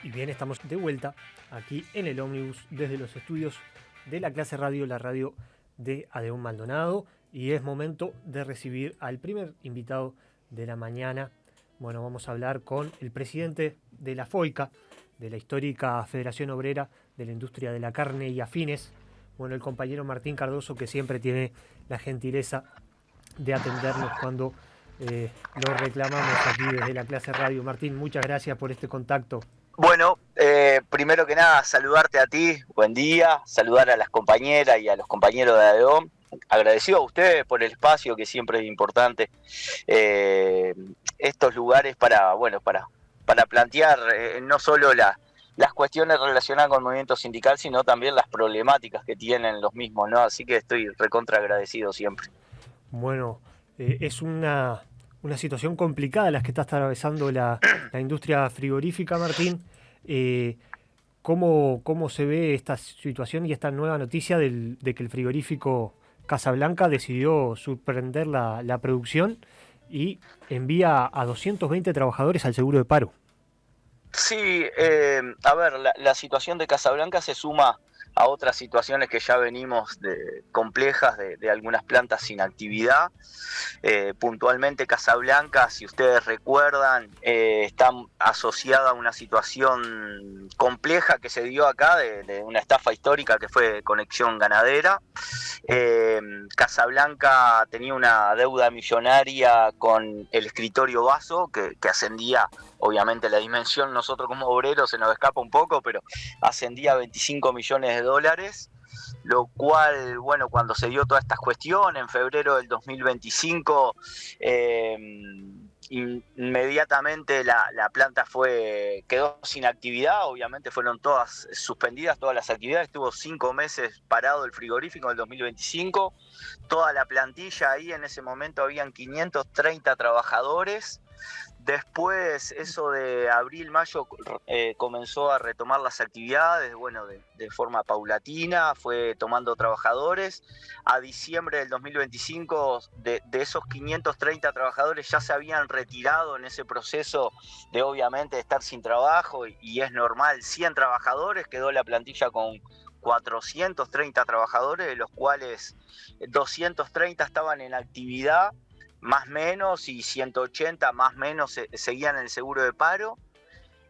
Y bien, estamos de vuelta aquí en el ómnibus desde los estudios de la clase radio, la radio de Adeón Maldonado. Y es momento de recibir al primer invitado de la mañana. Bueno, vamos a hablar con el presidente de la FOICA, de la histórica Federación Obrera de la Industria de la Carne y Afines. Bueno, el compañero Martín Cardoso, que siempre tiene la gentileza de atendernos cuando lo reclamamos aquí desde la clase radio. Martín, muchas gracias por este contacto. Bueno, primero que nada, saludarte a ti, buen día, saludar a las compañeras y a los compañeros de ADEOM, agradecido a ustedes por el espacio, que siempre es importante, estos lugares para plantear no solo las cuestiones relacionadas con el movimiento sindical, sino también las problemáticas que tienen los mismos, ¿no? Así que estoy recontra agradecido siempre. Bueno, es una situación complicada la que está atravesando la industria frigorífica, Martín. ¿Cómo se ve esta situación y esta nueva noticia de que el frigorífico Casablanca decidió suspender la producción y envía a 220 trabajadores al seguro de paro? Sí, a ver, la situación de Casablanca se suma a otras situaciones que ya venimos complejas de algunas plantas sin actividad. Puntualmente Casablanca, si ustedes recuerdan, está asociada a una situación compleja que se dio acá de una estafa histórica que fue Conexión Ganadera. Casablanca tenía una deuda millonaria con el escritorio Vaso que ascendía, obviamente la dimensión nosotros como obreros se nos escapa un poco, pero ascendía a $25 millones, lo cual, bueno, cuando se dio toda esta cuestión en febrero del 2025, inmediatamente la planta quedó sin actividad. Obviamente fueron todas suspendidas, todas las actividades. Estuvo 5 meses parado el frigorífico en el 2025. Toda la plantilla ahí, en ese momento habían 530 trabajadores. Después, eso de abril, mayo, comenzó a retomar las actividades, bueno, de forma paulatina, fue tomando trabajadores. A diciembre del 2025, de esos 530 trabajadores ya se habían retirado en ese proceso de, obviamente, estar sin trabajo, y es normal, 100 trabajadores, quedó la plantilla con 430 trabajadores, de los cuales 230 estaban en actividad, más o menos, y 180 más o menos seguían en el seguro de paro.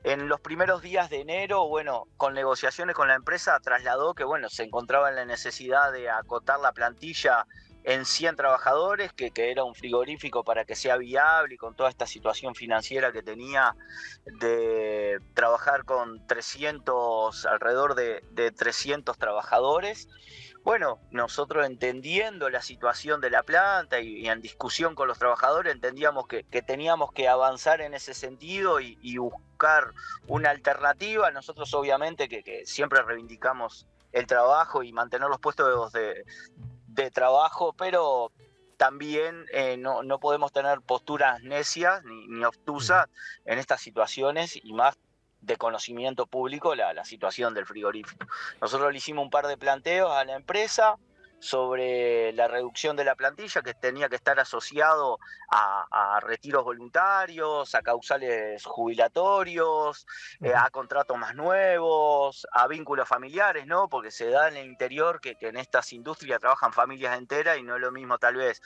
En los primeros días de enero, bueno, con negociaciones con la empresa, trasladó que, bueno, se encontraba en la necesidad de acotar la plantilla en 100 trabajadores, que era un frigorífico para que sea viable, y con toda esta situación financiera que tenía de trabajar con alrededor de 300 trabajadores. Bueno, nosotros, entendiendo la situación de la planta y en discusión con los trabajadores, entendíamos que teníamos que avanzar en ese sentido y buscar una alternativa. Nosotros, obviamente, que siempre reivindicamos el trabajo y mantener los puestos de trabajo, pero también no podemos tener posturas necias ni obtusas en estas situaciones, y más de conocimiento público la situación del frigorífico. Nosotros le hicimos un par de planteos a la empresa sobre la reducción de la plantilla, que tenía que estar asociado a retiros voluntarios, a causales jubilatorios, a contratos más nuevos, a vínculos familiares, ¿no? Porque se da en el interior que en estas industrias trabajan familias enteras, y no es lo mismo tal vez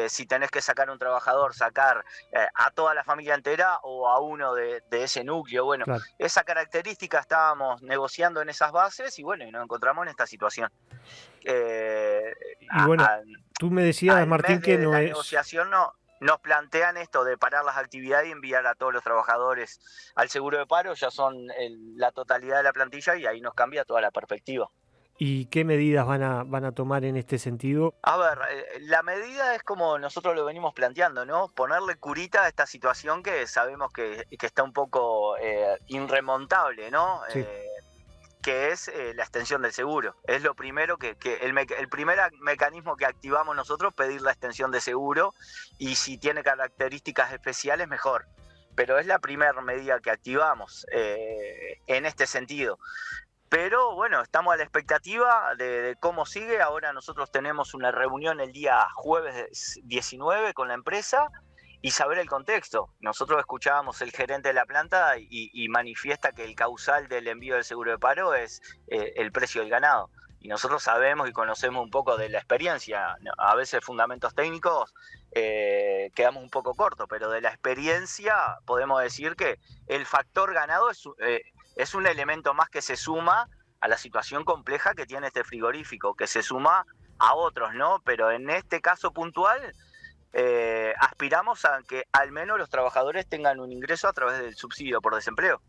si tenés que sacar un trabajador, sacar a toda la familia entera o a uno de ese núcleo. Bueno, claro, esa característica estábamos negociando en esas bases, y bueno, y nos encontramos en esta situación. Y bueno, tú me decías, Martín, que no la es... negociación nos plantean esto de parar las actividades y enviar a todos los trabajadores al seguro de paro. Ya son la totalidad de la plantilla, y ahí nos cambia toda la perspectiva. ¿Y qué medidas van a tomar en este sentido? A ver, la medida es como nosotros lo venimos planteando, ¿no? Ponerle curita a esta situación que sabemos que está un poco irremontable, ¿no? Sí. Que es la extensión del seguro. Es lo primero el primer mecanismo que activamos nosotros, pedir la extensión de seguro, y si tiene características especiales, mejor. Pero es la primera medida que activamos en este sentido. Pero bueno, estamos a la expectativa de cómo sigue. Ahora nosotros tenemos una reunión el día jueves 19 con la empresa, y saber el contexto. Nosotros escuchábamos el gerente de la planta y manifiesta que el causal del envío del seguro de paro es el precio del ganado. Y nosotros sabemos y conocemos un poco de la experiencia. A veces fundamentos técnicos quedamos un poco cortos, pero de la experiencia podemos decir que el factor ganado es un elemento más que se suma a la situación compleja que tiene este frigorífico, que se suma a otros, ¿no? Pero en este caso puntual aspiramos a que al menos los trabajadores tengan un ingreso a través del subsidio por desempleo.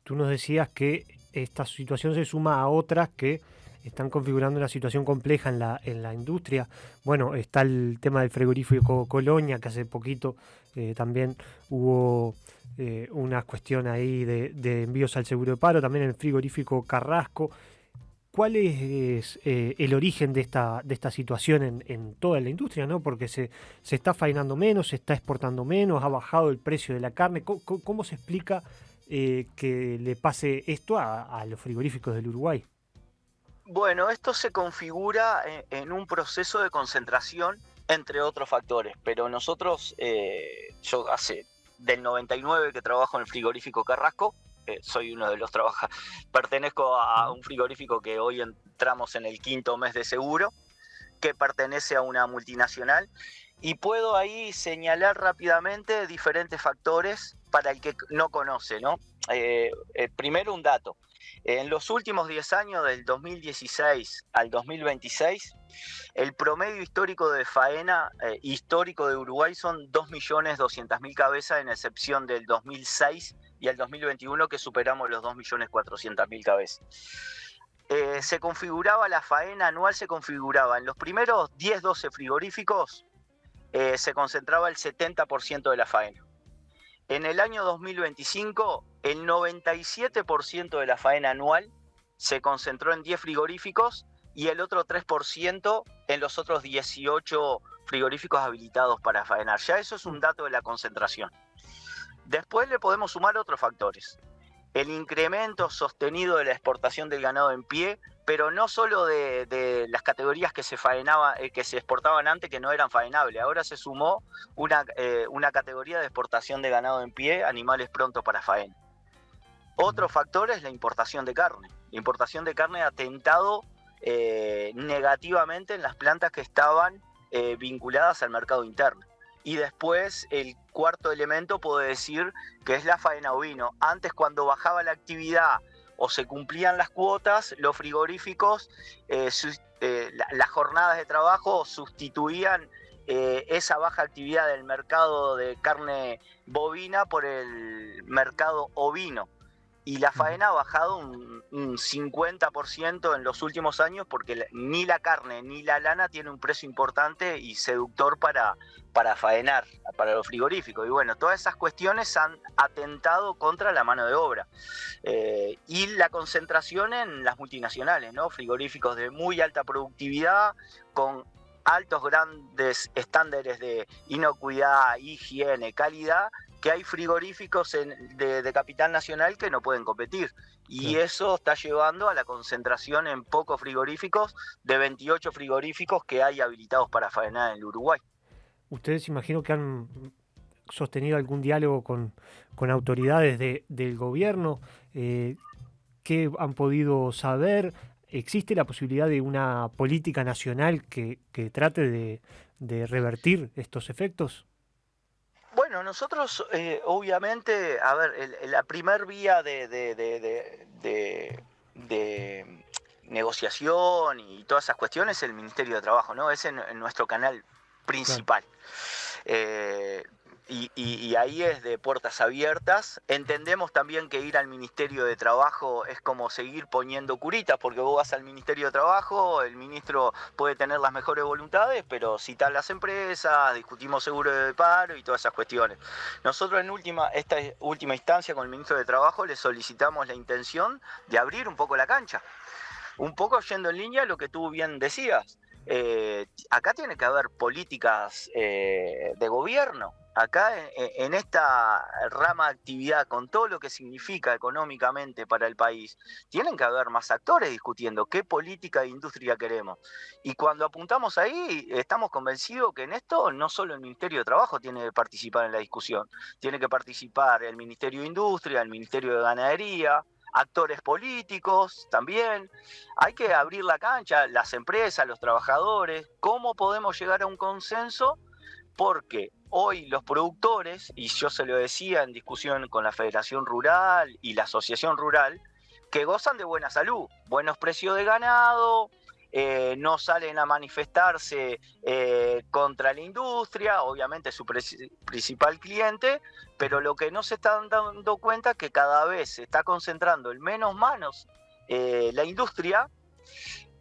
Tú nos decías que esta situación se suma a otras que están configurando una situación compleja en la industria. Bueno, está el tema del frigorífico Colonia, que hace poquito también hubo una cuestión ahí de envíos al seguro de paro, también el frigorífico Carrasco. ¿Cuál es el origen de esta situación en toda la industria, ¿no? Porque se está faenando menos, se está exportando menos, ha bajado el precio de la carne. ¿Cómo se explica que le pase esto a los frigoríficos del Uruguay? Bueno, esto se configura en un proceso de concentración, entre otros factores, pero nosotros, yo hace del 99 que trabajo en el frigorífico Carrasco, soy uno de los trabajadores, pertenezco a un frigorífico que hoy entramos en el 5º mes de seguro, que pertenece a una multinacional, y puedo ahí señalar rápidamente diferentes factores para el que no conoce, ¿no? Primero un dato. En los últimos 10 años, del 2016 al 2026, el promedio histórico de faena histórico de Uruguay son 2.200.000 cabezas, en excepción del 2006 y el 2021, que superamos los 2.400.000 cabezas. Se configuraba la faena anual, en los primeros 10-12 frigoríficos, se concentraba el 70% de la faena. En el año 2025, el 97% de la faena anual se concentró en 10 frigoríficos y el otro 3% en los otros 18 frigoríficos habilitados para faenar. Ya eso es un dato de la concentración. Después le podemos sumar otros factores. El incremento sostenido de la exportación del ganado en pie, pero no solo de las categorías que se exportaban antes, que no eran faenables. Ahora se sumó una categoría de exportación de ganado en pie, animales prontos para faena. Otro factor es la importación de carne. La importación de carne ha atentado negativamente en las plantas que estaban vinculadas al mercado interno. Y después, el cuarto elemento, puedo decir que es la faena ovino. Antes, cuando bajaba la actividad o se cumplían las cuotas, los frigoríficos, las jornadas de trabajo sustituían esa baja actividad del mercado de carne bovina por el mercado ovino. Y la faena ha bajado un 50% en los últimos años, porque ni la carne ni la lana tiene un precio importante y seductor para faenar, para los frigoríficos. Y bueno, todas esas cuestiones han atentado contra la mano de obra. Y la concentración en las multinacionales, ¿no? Frigoríficos de muy alta productividad, con altos, grandes estándares de inocuidad, higiene, calidad, que hay frigoríficos de capital nacional que no pueden competir. Y claro, eso está llevando a la concentración en pocos frigoríficos, de 28 frigoríficos que hay habilitados para faenar en el Uruguay. Ustedes imagino que han sostenido algún diálogo con autoridades del gobierno. ¿Qué han podido saber? ¿Existe la posibilidad de una política nacional que trate de revertir estos efectos? Bueno, nosotros obviamente, a ver, la primer vía de negociación y todas esas cuestiones es el Ministerio de Trabajo, ¿no? Es en nuestro canal principal. Claro. Y ahí es de puertas abiertas. Entendemos también que ir al Ministerio de Trabajo es como seguir poniendo curitas, porque vos vas al Ministerio de Trabajo, el ministro puede tener las mejores voluntades, pero citar las empresas, discutimos seguro de paro y todas esas cuestiones. Nosotros en esta última instancia con el ministro de Trabajo le solicitamos la intención de abrir un poco la cancha, un poco yendo en línea a lo que tú bien decías. Acá tiene que haber políticas de gobierno. Acá en esta rama de actividad, con todo lo que significa económicamente para el país, tienen que haber más actores discutiendo qué política de industria queremos. Y cuando apuntamos ahí, estamos convencidos que en esto no solo el Ministerio de Trabajo tiene que participar en la discusión, tiene que participar el Ministerio de Industria, el Ministerio de Ganadería, actores políticos también. Hay que abrir la cancha, las empresas, los trabajadores. ¿Cómo podemos llegar a un consenso? Porque hoy los productores, y yo se lo decía en discusión con la Federación Rural y la Asociación Rural, que gozan de buena salud, buenos precios de ganado, no salen a manifestarse contra la industria, obviamente su principal cliente, pero lo que no se están dando cuenta es que cada vez se está concentrando en menos manos la industria,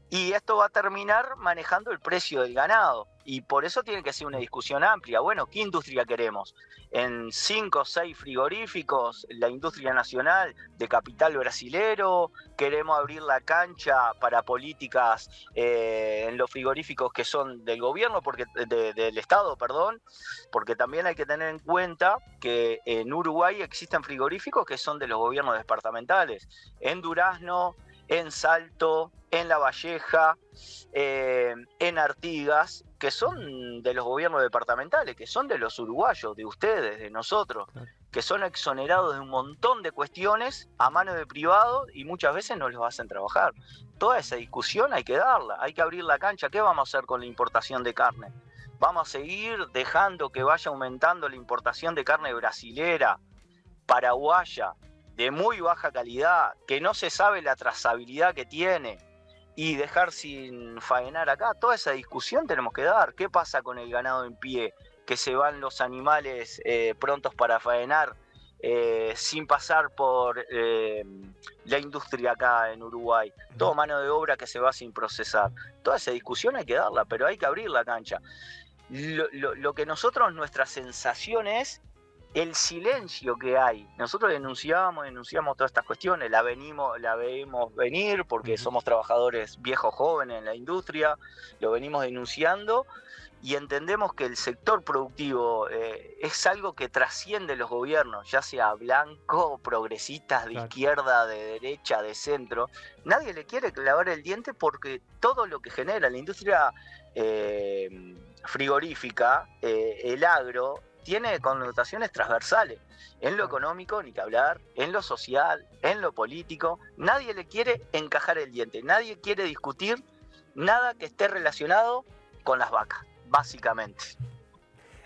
y esto va a terminar manejando el precio del ganado. Y por eso tiene que ser una discusión amplia. Bueno, ¿qué industria queremos? En 5 o 6 frigoríficos, la industria nacional de capital brasilero. Queremos abrir la cancha para políticas en los frigoríficos que son del gobierno, del Estado, perdón, porque también hay que tener en cuenta que en Uruguay existen frigoríficos que son de los gobiernos departamentales. En Durazno, en Salto, en La Valleja, en Artigas, que son de los gobiernos departamentales, que son de los uruguayos, de ustedes, de nosotros, que son exonerados de un montón de cuestiones a mano de privados y muchas veces no los hacen trabajar. Toda esa discusión hay que darla, hay que abrir la cancha. ¿Qué vamos a hacer con la importación de carne? ¿Vamos a seguir dejando que vaya aumentando la importación de carne brasilera, paraguaya, de muy baja calidad, que no se sabe la trazabilidad que tiene, y dejar sin faenar acá? Toda esa discusión tenemos que dar. ¿Qué pasa con el ganado en pie? Que se van los animales prontos para faenar sin pasar por la industria acá en Uruguay. Todo mano de obra que se va sin procesar. Toda esa discusión hay que darla, pero hay que abrir la cancha. Lo que nosotros, nuestra sensación es el silencio que hay. Nosotros denunciamos todas estas cuestiones, la vemos venir porque somos trabajadores viejos jóvenes en la industria, lo venimos denunciando y entendemos que el sector productivo es algo que trasciende los gobiernos, ya sea blanco, progresistas, de izquierda, de derecha, de centro. Nadie le quiere clavar el diente porque todo lo que genera la industria frigorífica, el agro, tiene connotaciones transversales. En lo económico, ni que hablar, en lo social, en lo político. Nadie le quiere encajar el diente, nadie quiere discutir nada que esté relacionado con las vacas, básicamente.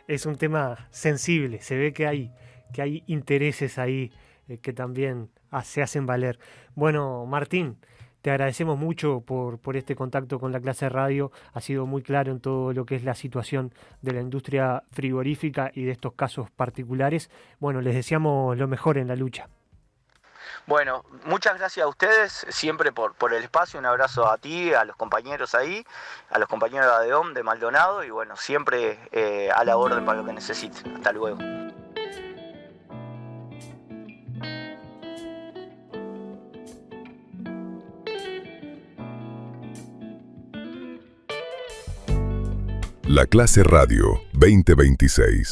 Es un tema sensible, se ve que hay intereses ahí que también se hacen valer. Bueno, Martín, te agradecemos mucho por este contacto con la clase radio. Ha sido muy claro en todo lo que es la situación de la industria frigorífica y de estos casos particulares. Bueno, les deseamos lo mejor en la lucha. Bueno, muchas gracias a ustedes siempre por el espacio. Un abrazo a ti, a los compañeros ahí, a los compañeros de ADEOM, de Maldonado, y bueno, siempre a la orden para lo que necesiten. Hasta luego. La clase radio 2026.